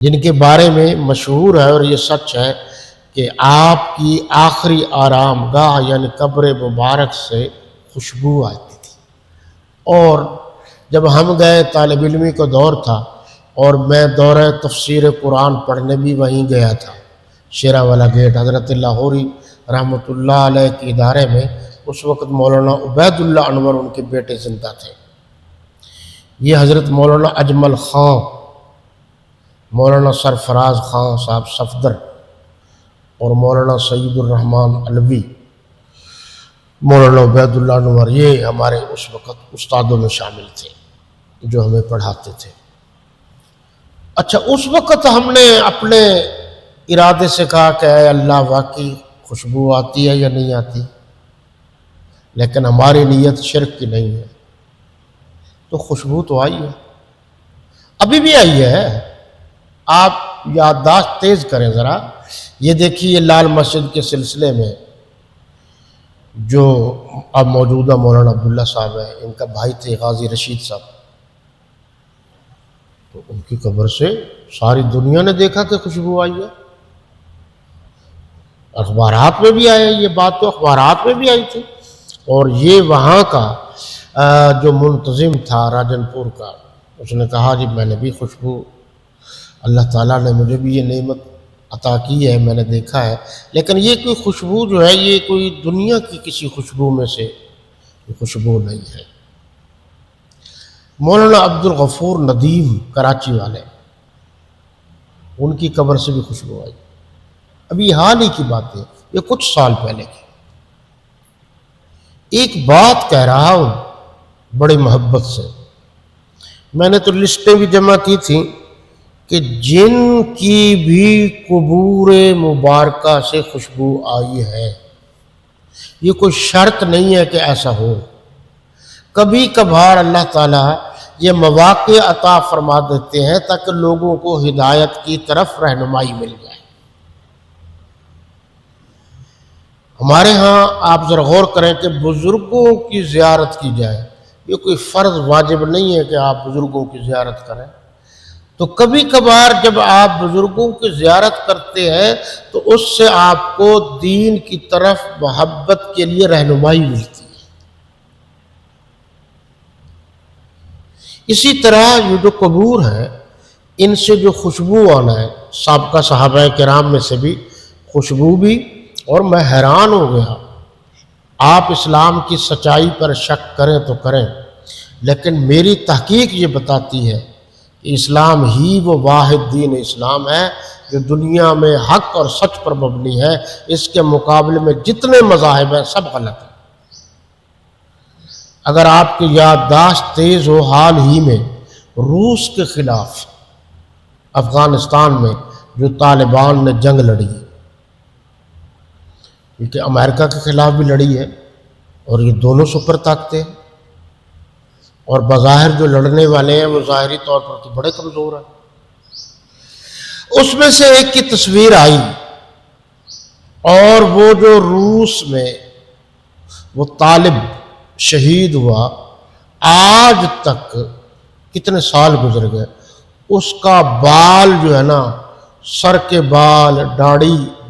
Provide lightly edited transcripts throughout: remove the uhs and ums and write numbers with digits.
جن کے بارے میں مشہور ہے اور یہ سچ ہے کہ آپ کی آخری آرام گاہ یعنی قبر مبارک سے خوشبو آتی تھی۔ اور جب ہم گئے، طالب علمی کا دور تھا اور میں دورہ تفسیر قرآن پڑھنے بھی وہیں گیا تھا، شیرہ والا گیٹ حضرت لاہوری رحمۃ اللہ علیہ کے ادارے میں۔ اس وقت مولانا عبید اللہ انور ان کے بیٹے زندہ تھے۔ یہ حضرت مولانا اجمل خان، مولانا سرفراز خان صاحب صفدر اور مولانا سید الرحمن علوی، مولانا عبید اللہ انور، یہ ہمارے اس وقت استادوں میں شامل تھے جو ہمیں پڑھاتے تھے۔ اچھا، اس وقت ہم نے اپنے ارادے سے کہا کہ اے اللہ، واقعی خوشبو آتی ہے یا نہیں آتی، لیکن ہماری نیت شرک کی نہیں ہے۔ تو خوشبو تو آئی ہے، ابھی بھی آئی ہے۔ آپ یادداشت تیز کریں ذرا، یہ دیکھیے لال مسجد کے سلسلے میں جو اب موجودہ مولانا عبداللہ صاحب ہیں، ان کا بھائی تھے غازی رشید صاحب، تو ان کی قبر سے ساری دنیا نے دیکھا کہ خوشبو آئی ہے۔ اخبارات میں بھی آئے، یہ بات تو اخبارات میں بھی آئی تھی۔ اور یہ وہاں کا جو منتظم تھا راجن پور کا، اس نے کہا جی میں نے بھی خوشبو، اللہ تعالیٰ نے مجھے بھی یہ نعمت عطا کی ہے، میں نے دیکھا ہے، لیکن یہ کوئی خوشبو جو ہے یہ کوئی دنیا کی کسی خوشبو میں سے خوشبو نہیں ہے۔ مولانا عبد الغفور ندیم کراچی والے، ان کی قبر سے بھی خوشبو آئی، ابھی حال ہی کی بات ہے، یہ کچھ سال پہلے کی۔ ایک بات کہہ رہا ہوں بڑی محبت سے، میں نے تو لسٹیں بھی جمع کی تھیں کہ جن کی بھی قبور مبارکہ سے خوشبو آئی ہے، یہ کوئی شرط نہیں ہے کہ ایسا ہو۔ کبھی کبھار اللہ تعالیٰ یہ مواقع عطا فرما دیتے ہیں تاکہ لوگوں کو ہدایت کی طرف رہنمائی مل جائے۔ ہمارے ہاں آپ ذرا غور کریں کہ بزرگوں کی زیارت کی جائے، یہ کوئی فرض واجب نہیں ہے کہ آپ بزرگوں کی زیارت کریں۔ تو کبھی کبھار جب آپ بزرگوں کی زیارت کرتے ہیں تو اس سے آپ کو دین کی طرف محبت کے لیے رہنمائی ملتی ہے۔ اسی طرح یہ جو قبور ہیں، ان سے جو خوشبو آنا ہے، سابقہ صحابہ کرام میں سے بھی خوشبو بھی، اور میں حیران ہو گیا۔ آپ اسلام کی سچائی پر شک کریں تو کریں، لیکن میری تحقیق یہ بتاتی ہے کہ اسلام ہی وہ واحد دین اسلام ہے جو دنیا میں حق اور سچ پر مبنی ہے۔ اس کے مقابلے میں جتنے مذاہب ہیں سب غلط ہیں۔ اگر آپ کی یادداشت تیز ہو، حال ہی میں روس کے خلاف افغانستان میں جو طالبان نے جنگ لڑی، کیونکہ امریکہ کے خلاف بھی لڑی ہے، اور یہ دونوں سپر طاقتیں ہیں، اور بظاہر جو لڑنے والے ہیں وہ ظاہری طور پر تو بڑے کمزور ہیں۔ اس میں سے ایک کی تصویر آئی، اور وہ جو روس میں وہ طالب شہید ہوا، آج تک کتنے سال گزر گئے، اس کا بال جو ہے نا، سر کے بال،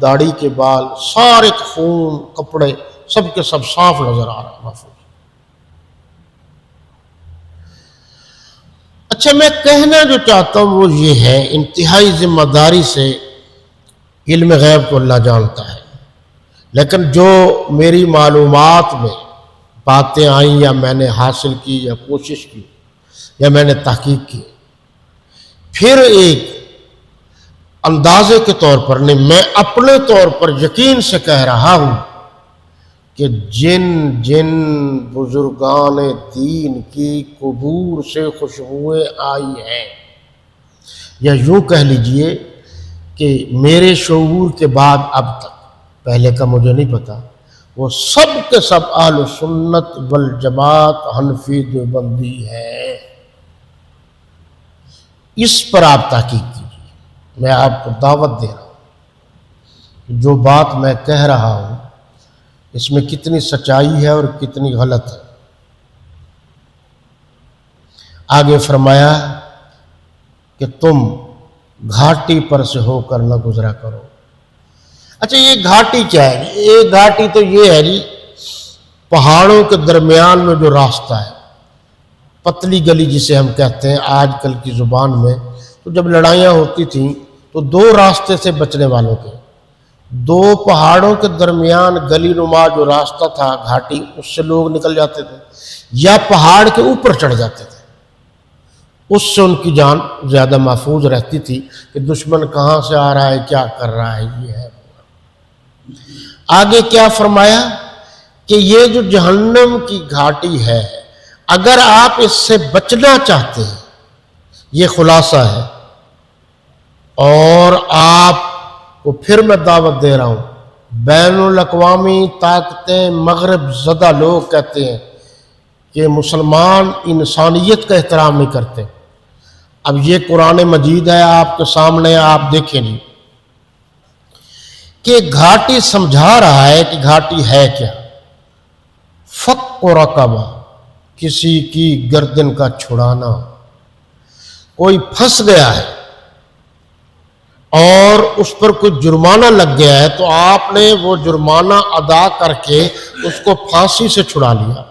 داڑھی کے بال، سارے خون، کپڑے سب کے سب صاف نظر آ رہا محفوظ۔ اچھا، میں کہنا جو چاہتا ہوں وہ یہ ہے، انتہائی ذمہ داری سے، علم غیب کو اللہ جانتا ہے، لیکن جو میری معلومات میں باتیں آئیں یا میں نے حاصل کی یا کوشش کی یا میں نے تحقیق کی، پھر ایک اندازے کے طور پر نہیں، میں اپنے طور پر یقین سے کہہ رہا ہوں کہ جن بزرگان دین کی قبور سے خوشبوئیں آئی ہیں، یا یوں کہہ لیجئے کہ میرے شعور کے بعد اب تک، پہلے کا مجھے نہیں پتا، وہ سب کے سب اہل سنت والجماعت حنفی دیوبندی ہے۔ اس پر آپ تحقیق کیجیے، میں آپ کو دعوت دے رہا ہوں۔ جو بات میں کہہ رہا ہوں اس میں کتنی سچائی ہے اور کتنی غلط ہے۔ آگے فرمایا کہ تم گھاٹی پر سے ہو کر نہ گزرا کرو۔ اچھا یہ گھاٹی کیا ہے؟ یہ گھاٹی تو یہ ہے جی پہاڑوں کے درمیان میں جو راستہ ہے، پتلی گلی جسے ہم کہتے ہیں آج کل کی زبان میں، تو جب لڑائیاں ہوتی تھیں تو دو راستے سے بچنے والوں کے، دو پہاڑوں کے درمیان گلی نما جو راستہ تھا گھاٹی، اس سے لوگ نکل جاتے تھے یا پہاڑ کے اوپر چڑھ جاتے تھے، اس سے ان کی جان زیادہ محفوظ رہتی تھی کہ دشمن کہاں سے آ رہا ہے، کیا کر رہا ہے، یہ ہے۔ آگے کیا فرمایا کہ یہ جو جہنم کی گھاٹی ہے، اگر آپ اس سے بچنا چاہتے ہیں، یہ خلاصہ ہے، اور آپ کو پھر میں دعوت دے رہا ہوں، بین الاقوامی طاقتیں مغرب زدہ لوگ کہتے ہیں کہ مسلمان انسانیت کا احترام نہیں کرتے۔ اب یہ قرآن مجید ہے آپ کے سامنے، آپ دیکھیں جی کہ گھاٹی سمجھا رہا ہے کہ گھاٹی ہے کیا۔ فک و رقبہ، کسی کی گردن کا چھڑانا، کوئی پھنس گیا ہے اور اس پر کوئی جرمانہ لگ گیا ہے تو آپ نے وہ جرمانہ ادا کر کے اس کو پھانسی سے چھڑا لیا،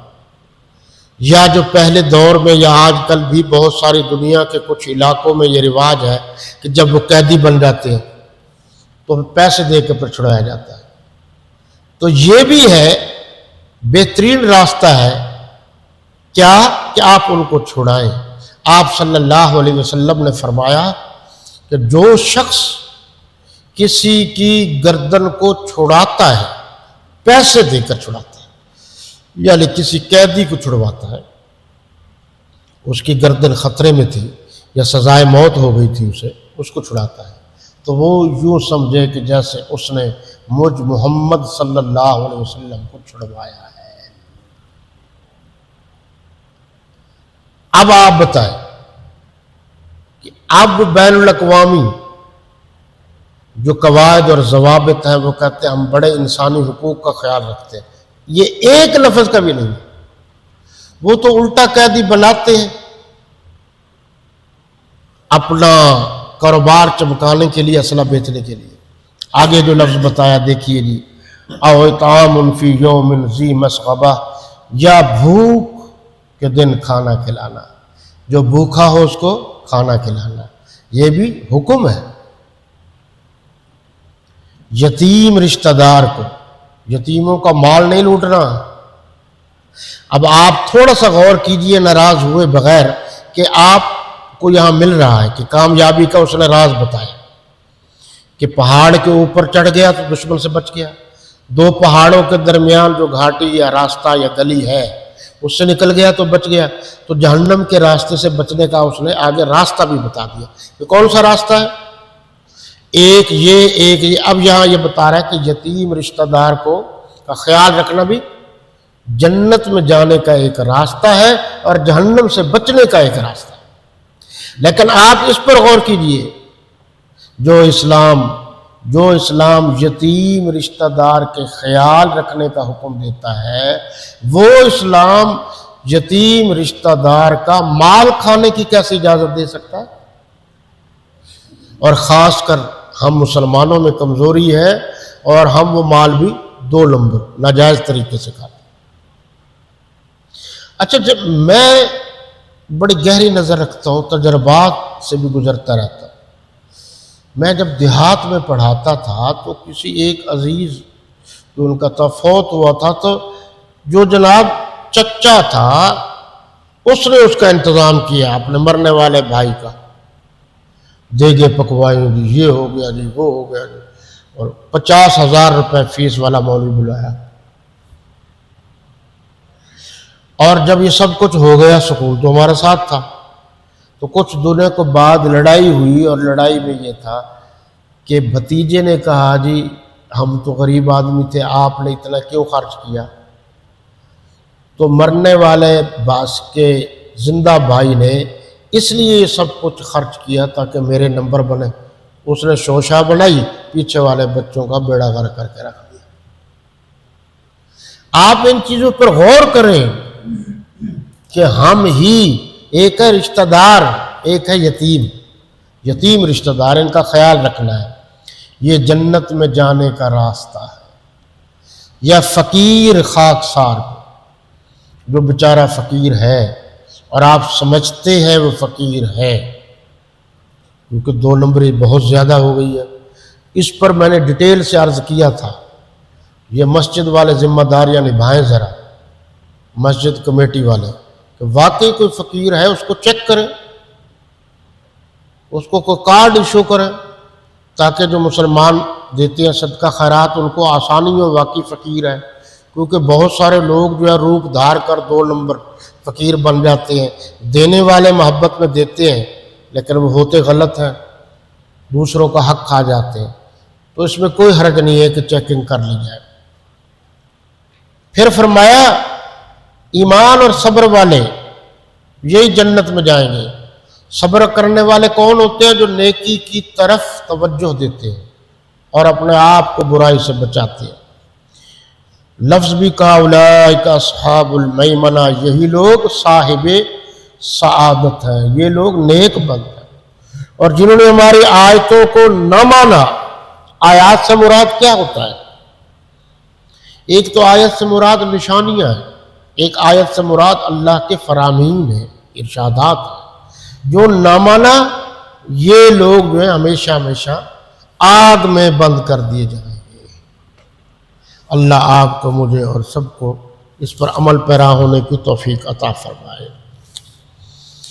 یا جو پہلے دور میں یا آج کل بھی بہت ساری دنیا کے کچھ علاقوں میں یہ رواج ہے کہ جب وہ قیدی بن جاتے ہیں تو پیسے دے کے پھر چھڑایا جاتا ہے۔ تو یہ بھی ہے بہترین راستہ ہے کیا کہ آپ ان کو چھڑائیں۔ آپ صلی اللہ علیہ وسلم نے فرمایا کہ جو شخص کسی کی گردن کو چھڑاتا ہے، پیسے دے کر چھڑاتا ہے، یعنی کسی قیدی کو چھڑواتا ہے، اس کی گردن خطرے میں تھی یا سزائے موت ہو گئی تھی اسے، اس کو چھڑاتا ہے تو وہ یوں سمجھے کہ جیسے اس نے مجھ محمد صلی اللہ علیہ وسلم کو چھڑوایا ہے۔ اب آپ بتائیں کہ اب بین الاقوامی جو قواعد اور ضوابط ہیں وہ کہتے ہیں ہم بڑے انسانی حقوق کا خیال رکھتے ہیں، یہ ایک لفظ کا بھی نہیں، وہ تو الٹا قیدی بناتے ہیں اپنا کاروبار چمکانے کے لیے، اسلحہ بیچنے کے لیے۔ آگے جو لفظ بتایا دیکھیے جی، او اطعام فی یوم ذی مسغبہ، یا بھوک کے دن کھانا کھلانا، جو بھوکا ہو اس کو کھانا کھلانا، یہ بھی حکم ہے۔ یتیم رشتہ دار کو، یتیموں کا مال نہیں لوٹنا۔ اب آپ تھوڑا سا غور کیجئے ناراض ہوئے بغیر کہ آپ کو یہاں مل رہا ہے کہ کامیابی کا اس نے راز بتایا کہ پہاڑ کے اوپر چڑھ گیا تو دشمن سے بچ گیا، دو پہاڑوں کے درمیان جو گھاٹی یا راستہ یا گلی ہے اس سے نکل گیا تو بچ گیا، تو جہنم کے راستے سے بچنے کا اس نے آگے راستہ بھی بتا دیا کہ کون سا راستہ ہے، ایک یہ۔ اب یہاں یہ بتا رہا ہے کہ یتیم رشتہ دار کو کا خیال رکھنا بھی جنت میں جانے کا ایک راستہ ہے اور جہنم سے بچنے کا ایک راستہ ہے۔ لیکن آپ اس پر غور کیجئے، جو اسلام یتیم رشتہ دار کے خیال رکھنے کا حکم دیتا ہے، وہ اسلام یتیم رشتہ دار کا مال کھانے کی کیسے اجازت دے سکتا ہے؟ اور خاص کر ہم مسلمانوں میں کمزوری ہے اور ہم وہ مال بھی 2 نمبر ناجائز طریقے سے کھاتے ہیں۔ اچھا، جب میں بڑی گہری نظر رکھتا ہوں، تجربات سے بھی گزرتا رہتا ہوں، میں جب دیہات میں پڑھاتا تھا تو کسی ایک عزیز جو ان کا فوت ہوا تھا، تو جو جناب چچا تھا اس نے اس کا انتظام کیا اپنے مرنے والے بھائی کا، دیگے پکوائیں جی، یہ ہو گیا جی، وہ ہو گیا جی، اور 50,000 روپے فیس والا مولوی بلایا۔ اور جب یہ سب کچھ ہو گیا، سکول تو ہمارے ساتھ تھا، تو کچھ دنوں کو بعد لڑائی ہوئی، اور لڑائی میں یہ تھا کہ بھتیجے نے کہا جی ہم تو غریب آدمی تھے، آپ نے اتنا کیوں خرچ کیا؟ تو مرنے والے باس کے زندہ بھائی نے اس لیے یہ سب کچھ خرچ کیا تاکہ میرے نمبر بنے۔ اس نے شوشہ بنائی، پیچھے والے بچوں کا بیڑا غرق کر کے رکھ دیا۔ آپ ان چیزوں پر غور کریں کہ ہم ہی، ایک ہے رشتہ دار، ایک ہے یتیم، یتیم رشتہ دار، ان کا خیال رکھنا ہے، یہ جنت میں جانے کا راستہ ہے۔ یا فقیر خاکسار کو، جو بیچارہ فقیر ہے اور آپ سمجھتے ہیں وہ فقیر ہے، کیونکہ 2 نمبری بہت زیادہ ہو گئی ہے۔ اس پر میں نے ڈیٹیل سے عرض کیا تھا، یہ مسجد والے ذمہ داریاں نبھائیں ذرا، مسجد کمیٹی والے، کہ واقعی کوئی فقیر ہے اس کو چیک کریں، اس کو کوئی کارڈ ایشو کریں، تاکہ جو مسلمان دیتے ہیں صدقہ خیرات ان کو آسانی ہو، واقعی فقیر ہے۔ کیونکہ بہت سارے لوگ جو ہے روپ دھار کر 2 نمبر فقیر بن جاتے ہیں، دینے والے محبت میں دیتے ہیں لیکن وہ ہوتے غلط ہیں، دوسروں کا حق کھا جاتے ہیں، تو اس میں کوئی حرج نہیں ہے کہ چیکنگ کر لی جائے۔ پھر فرمایا ایمان اور صبر والے یہی جنت میں جائیں گے۔ صبر کرنے والے کون ہوتے ہیں؟ جو نیکی کی طرف توجہ دیتے ہیں اور اپنے آپ کو برائی سے بچاتے ہیں۔ لفظ بھی کہا اولئک اصحاب المیمنہ، یہی لوگ صاحب سعادت ہیں، یہ لوگ نیک بند ہیں۔ اور جنہوں نے ہماری آیتوں کو نہ مانا، آیات سے مراد کیا ہوتا ہے؟ ایک تو آیت سے مراد نشانیاں ہیں، ایک آیت سے مراد اللہ کے فرامین ہیں، ارشادات ہیں۔ جو نہ مانا یہ لوگ جو ہیں ہمیشہ ہمیشہ آگ میں بند کر دیے جائیں گے۔ اللہ آپ کو، مجھے اور سب کو اس پر عمل پیرا ہونے کی توفیق عطا فرمائے۔